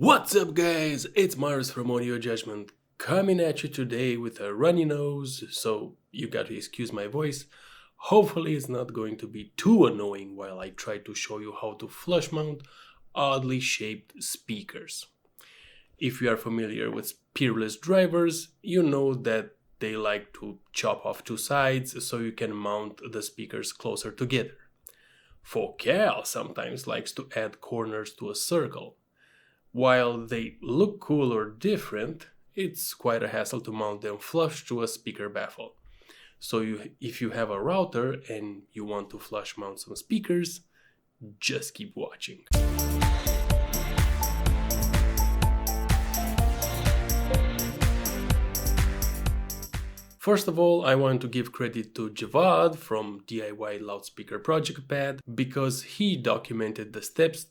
What's up guys, it's Mars from Audio Judgment, coming at you today with a runny nose, so you got to excuse my voice. Hopefully it's not going to be too annoying while I try to show you how to flush mount oddly shaped speakers. If you are familiar with Peerless drivers, you know that they like to chop off two sides so you can mount the speakers closer together. Focal sometimes likes to add corners to a circle. While they look cool or different, it's quite a hassle to mount them flush to a speaker baffle. So if you have a router and you want to flush mount some speakers, just keep watching. First of all, I want to give credit to Javad from DIY Loudspeaker Project Pad because he documented the steps.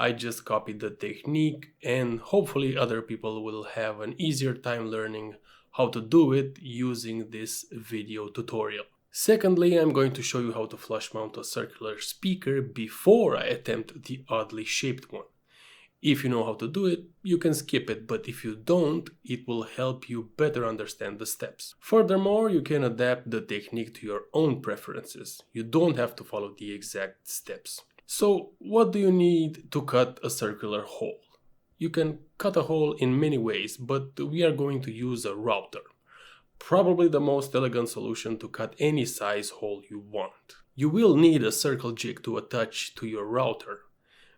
I just copied the technique and hopefully other people will have an easier time learning how to do it using this video tutorial. Secondly, I'm going to show you how to flush mount a circular speaker before I attempt the oddly shaped one. If you know how to do it, you can skip it, but if you don't, it will help you better understand the steps. Furthermore, you can adapt the technique to your own preferences. You don't have to follow the exact steps. So, what do you need to cut a circular hole? You can cut a hole in many ways, but we are going to use a router. Probably the most elegant solution to cut any size hole you want. You will need a circle jig to attach to your router.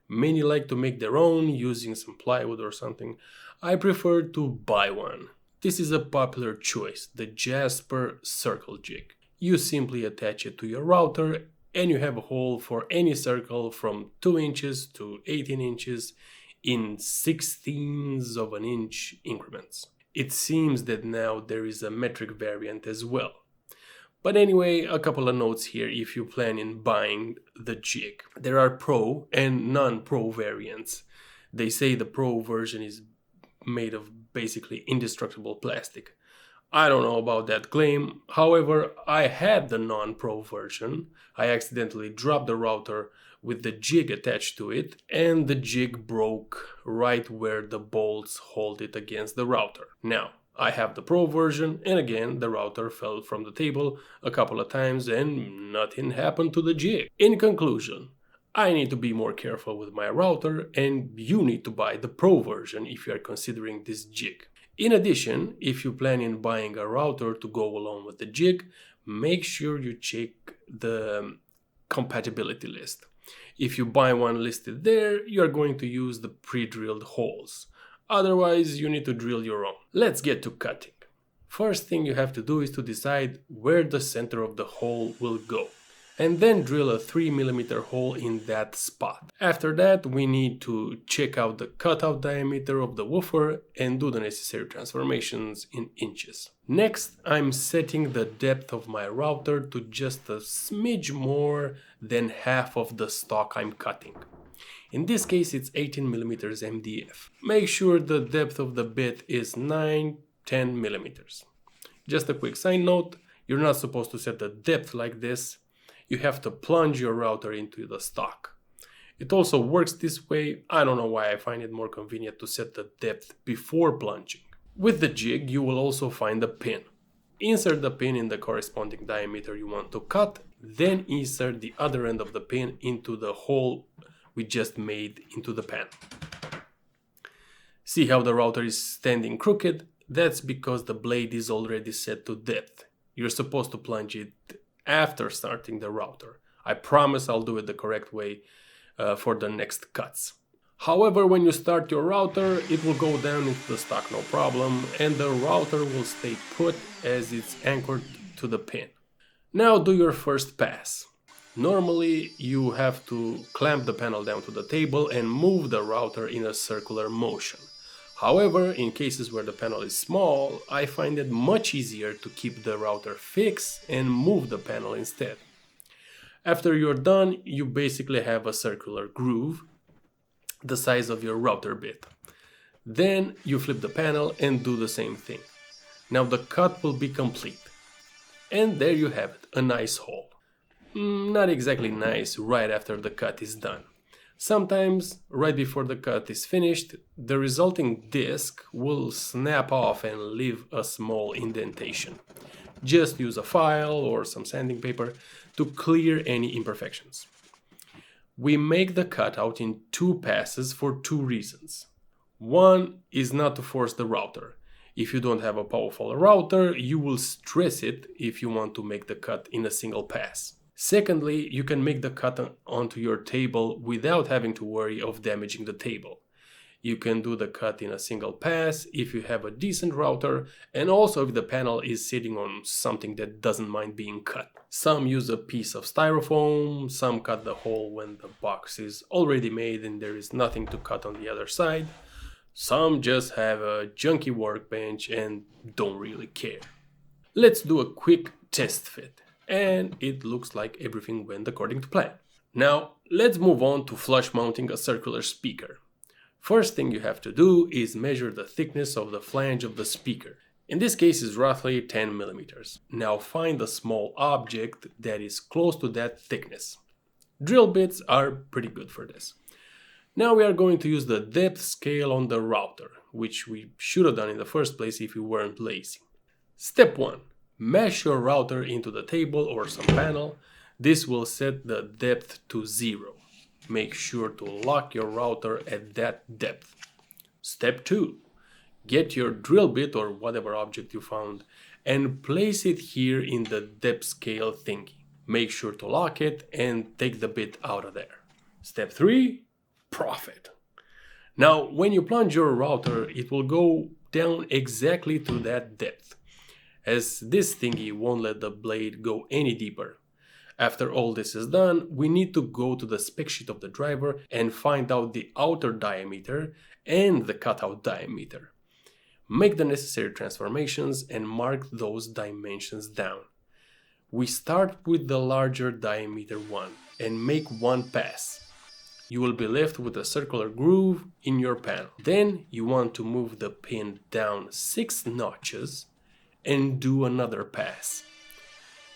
Many like to make their own using some plywood or something. I prefer to buy one. This is a popular choice, the Jasper circle jig. You simply attach it to your router and you have a hole for any circle from 2 inches to 18 inches in 1/16 of an inch increments. It seems that now there is a metric variant as well. But anyway, a couple of notes here if you plan in buying the jig. There are pro and non-pro variants. They say the pro version is made of basically indestructible plastic. I don't know about that claim. However, I had the non-pro version. I accidentally dropped the router with the jig attached to it and the jig broke right where the bolts hold it against the router. Now, I have the pro version and again the router fell from the table a couple of times and nothing happened to the jig. In conclusion, I need to be more careful with my router and you need to buy the pro version if you are considering this jig. In addition, if you plan in buying a router to go along with the jig, make sure you check the compatibility list. If you buy one listed there, you are going to use the pre-drilled holes. Otherwise, you need to drill your own. Let's get to cutting. First thing you have to do is to decide where the center of the hole will go. And then drill a 3mm hole in that spot. After that, we need to check out the cutout diameter of the woofer and do the necessary transformations in inches. Next, I'm setting the depth of my router to just a smidge more than half of the stock I'm cutting. In this case, it's 18mm MDF. Make sure the depth of the bit is 9-10 mm. Just a quick side note, you're not supposed to set the depth like this. You have to plunge your router into the stock. It also works this way. I don't know why I find it more convenient to set the depth before plunging. With the jig, you will also find a pin. Insert the pin in the corresponding diameter you want to cut, then insert the other end of the pin into the hole we just made into the pan. See how the router is standing crooked? That's because the blade is already set to depth. You're supposed to plunge it after starting the router. I promise I'll do it the correct way for the next cuts. However, when you start your router, it will go down into the stock no problem and the router will stay put as it's anchored to the pin. Now do your first pass. Normally you have to clamp the panel down to the table and move the router in a circular motion. However, in cases where the panel is small, I find it much easier to keep the router fixed and move the panel instead. After you're done, you basically have a circular groove, the size of your router bit. Then you flip the panel and do the same thing. Now the cut will be complete. And there you have it, a nice hole. Not exactly nice right after the cut is done. Sometimes, right before the cut is finished, the resulting disc will snap off and leave a small indentation. Just use a file or some sanding paper to clear any imperfections. We make the cutout in 2 passes for 2 reasons. One is not to force the router. If you don't have a powerful router, you will stress it if you want to make the cut in a single pass. Secondly, you can make the cut onto your table without having to worry of damaging the table. You can do the cut in a single pass if you have a decent router, and also if the panel is sitting on something that doesn't mind being cut. Some use a piece of styrofoam, some cut the hole when the box is already made and there is nothing to cut on the other side. Some just have a junky workbench and don't really care. Let's do a quick test fit, and it looks like everything went according to plan. Now, let's move on to flush mounting a circular speaker. First thing you have to do is measure the thickness of the flange of the speaker. In this case is roughly 10 millimeters. Now find a small object that is close to that thickness. Drill bits are pretty good for this. Now we are going to use the depth scale on the router, which we should have done in the first place if we weren't lazy. Step 1. Mesh your router into the table or some panel. This will set the depth to 0. Make sure to lock your router at that depth. Step 2. Get your drill bit or whatever object you found and place it here in the depth scale thingy. Make sure to lock it and take the bit out of there. Step 3. Profit. Now, when you plunge your router, it will go down exactly to that depth, as this thingy won't let the blade go any deeper. After all this is done, we need to go to the spec sheet of the driver and find out the outer diameter and the cutout diameter. Make the necessary transformations and mark those dimensions down. We start with the larger diameter one and make one pass. You will be left with a circular groove in your panel. Then you want to move the pin down 6 notches and do another pass.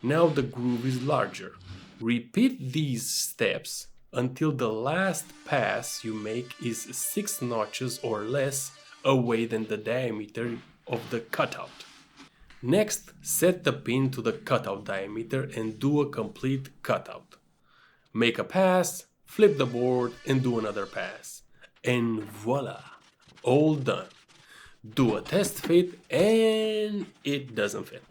Now the groove is larger. Repeat these steps until the last pass you make is 6 notches or less away than the diameter of the cutout. Next, set the pin to the cutout diameter and do a complete cutout. Make a pass, flip the board and do another pass. And voila, all done. Do a test fit and it doesn't fit.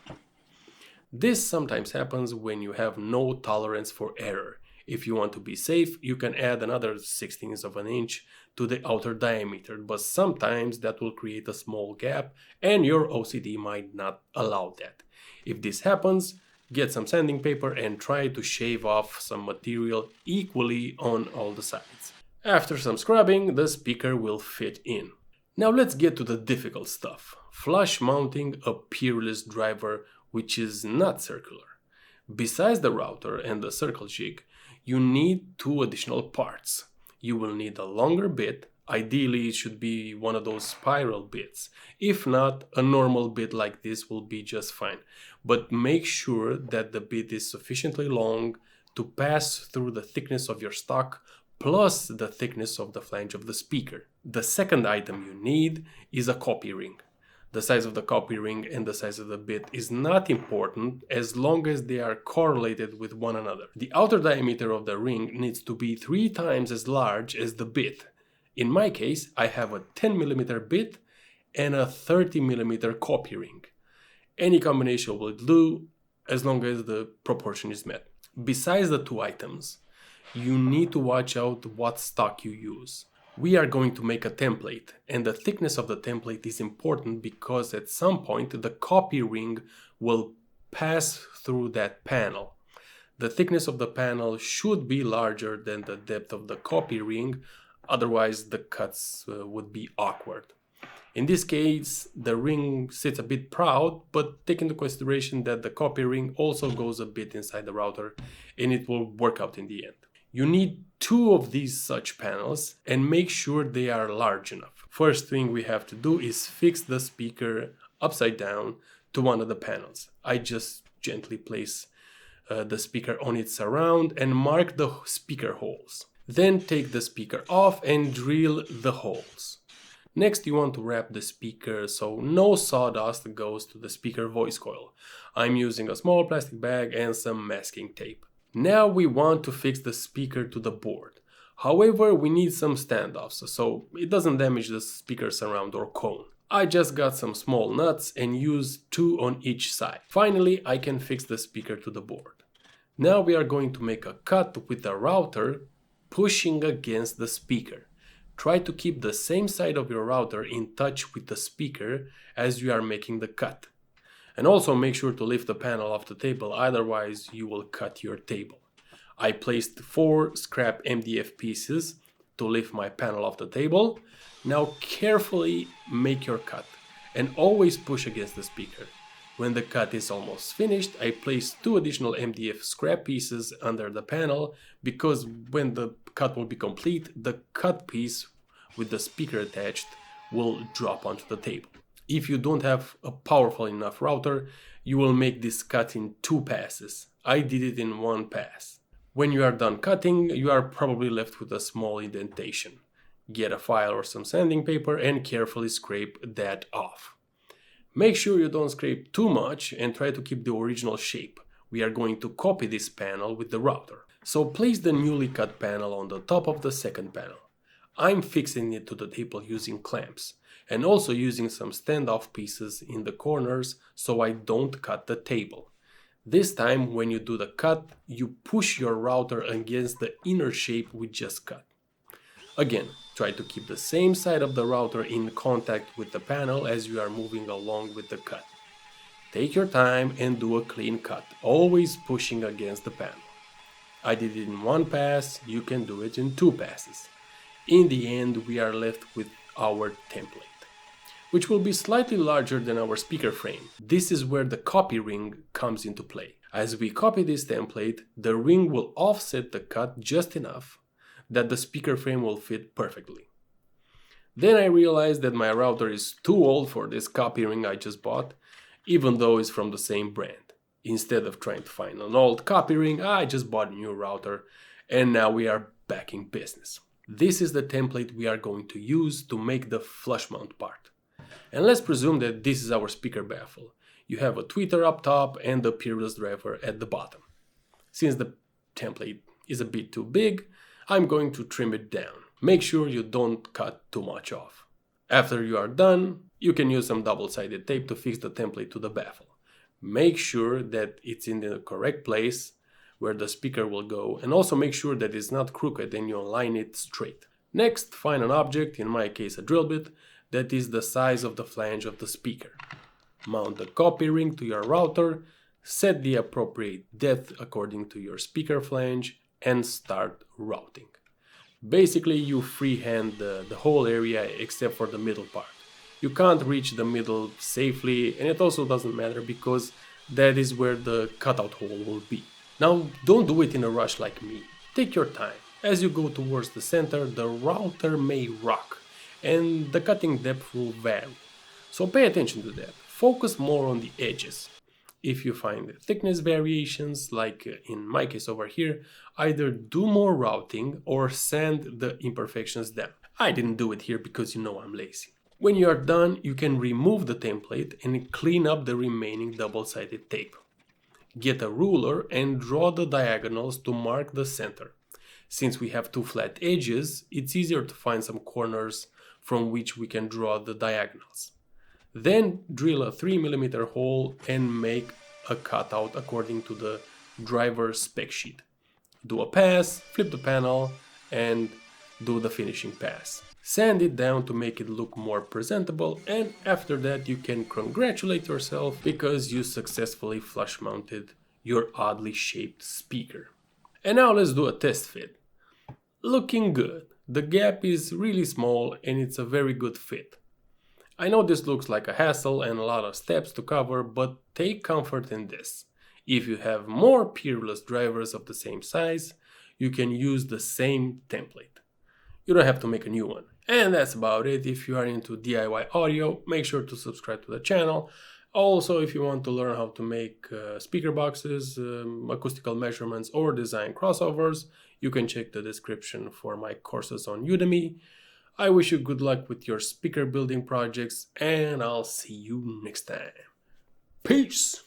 This sometimes happens when you have no tolerance for error. If you want to be safe, you can add another 1/16 of an inch to the outer diameter, but sometimes that will create a small gap and your OCD might not allow that. If this happens, get some sanding paper and try to shave off some material equally on all the sides. After some scrubbing, the speaker will fit in. Now let's get to the difficult stuff. Flush mounting a Peerless driver which is not circular. Besides the router and the circle jig, you need 2 additional parts. You will need a longer bit. Ideally, it should be one of those spiral bits. If not, a normal bit like this will be just fine. But make sure that the bit is sufficiently long to pass through the thickness of your stock plus the thickness of the flange of the speaker. The second item you need is a copy ring. The size of the copy ring and the size of the bit is not important as long as they are correlated with one another. The outer diameter of the ring needs to be 3 times as large as the bit. In my case, I have a 10mm bit and a 30mm copy ring. Any combination will do as long as the proportion is met. Besides the 2 items, you need to watch out what stock you use. We are going to make a template, and the thickness of the template is important because at some point the copy ring will pass through that panel. The thickness of the panel should be larger than the depth of the copy ring, otherwise the cuts would be awkward. In this case, the ring sits a bit proud, but take into consideration that the copy ring also goes a bit inside the router and it will work out in the end. You need 2 of these such panels and make sure they are large enough. First thing we have to do is fix the speaker upside down to one of the panels. I just gently place the speaker on its surround and mark the speaker holes. Then take the speaker off and drill the holes. Next, you want to wrap the speaker so no sawdust goes to the speaker voice coil. I'm using a small plastic bag and some masking tape. Now we want to fix the speaker to the board. However, we need some standoffs so it doesn't damage the speaker surround or cone. I just got some small nuts and used 2 on each side. Finally, I can fix the speaker to the board. Now we are going to make a cut with the router pushing against the speaker. Try to keep the same side of your router in touch with the speaker as you are making the cut. And also make sure to lift the panel off the table, otherwise you will cut your table. I placed 4 scrap MDF pieces to lift my panel off the table. Now carefully make your cut and always push against the speaker. When the cut is almost finished, I place 2 additional MDF scrap pieces under the panel because when the cut will be complete, the cut piece with the speaker attached will drop onto the table. If you don't have a powerful enough router, you will make this cut in 2 passes. I did it in 1 pass. When you are done cutting, you are probably left with a small indentation. Get a file or some sanding paper and carefully scrape that off. Make sure you don't scrape too much and try to keep the original shape. We are going to copy this panel with the router. So place the newly cut panel on the top of the second panel. I'm fixing it to the table using clamps and also using some standoff pieces in the corners so I don't cut the table. This time when you do the cut, you push your router against the inner shape we just cut. Again, try to keep the same side of the router in contact with the panel as you are moving along with the cut. Take your time and do a clean cut, always pushing against the panel. I did it in 1 pass, you can do it in 2 passes. In the end, we are left with our template, which will be slightly larger than our speaker frame. This is where the copy ring comes into play. As we copy this template, the ring will offset the cut just enough that the speaker frame will fit perfectly. Then I realized that my router is too old for this copy ring I just bought, even though it's from the same brand. Instead of trying to find an old copy ring, I just bought a new router, and now we are back in business. This is the template we are going to use to make the flush mount part. And let's presume that this is our speaker baffle. You have a tweeter up top and the Peerless driver at the bottom. Since the template is a bit too big, I'm going to trim it down. Make sure you don't cut too much off. After you are done, you can use some double-sided tape to fix the template to the baffle. Make sure that it's in the correct place where the speaker will go, and also make sure that it's not crooked and you align it straight. Next, find an object, in my case a drill bit, that is the size of the flange of the speaker. Mount the copy ring to your router, set the appropriate depth according to your speaker flange, and start routing. Basically, you freehand the whole area except for the middle part. You can't reach the middle safely, and it also doesn't matter because that is where the cutout hole will be. Now, don't do it in a rush like me. Take your time. As you go towards the center, the router may rock, and the cutting depth will vary. So pay attention to that. Focus more on the edges. If you find thickness variations, like in my case over here, either do more routing or sand the imperfections down. I didn't do it here because you know I'm lazy. When you are done, you can remove the template and clean up the remaining double-sided tape. Get a ruler and draw the diagonals to mark the center. Since we have 2 flat edges, it's easier to find some corners from which we can draw the diagonals. Then drill a 3mm hole and make a cutout according to the driver's spec sheet. Do a pass, flip the panel, and do the finishing pass. Sand it down to make it look more presentable, and after that you can congratulate yourself because you successfully flush mounted your oddly shaped speaker. And now let's do a test fit. Looking good. The gap is really small and it's a very good fit. I know this looks like a hassle and a lot of steps to cover, but take comfort in this. If you have more Peerless drivers of the same size, you can use the same template. You don't have to make a new one. And that's about it. If you are into DIY audio, make sure to subscribe to the channel. Also, if you want to learn how to make speaker boxes, acoustical measurements, or design crossovers, You can check the description for my courses on Udemy. I wish you good luck with your speaker building projects, and I'll see you next time. Peace!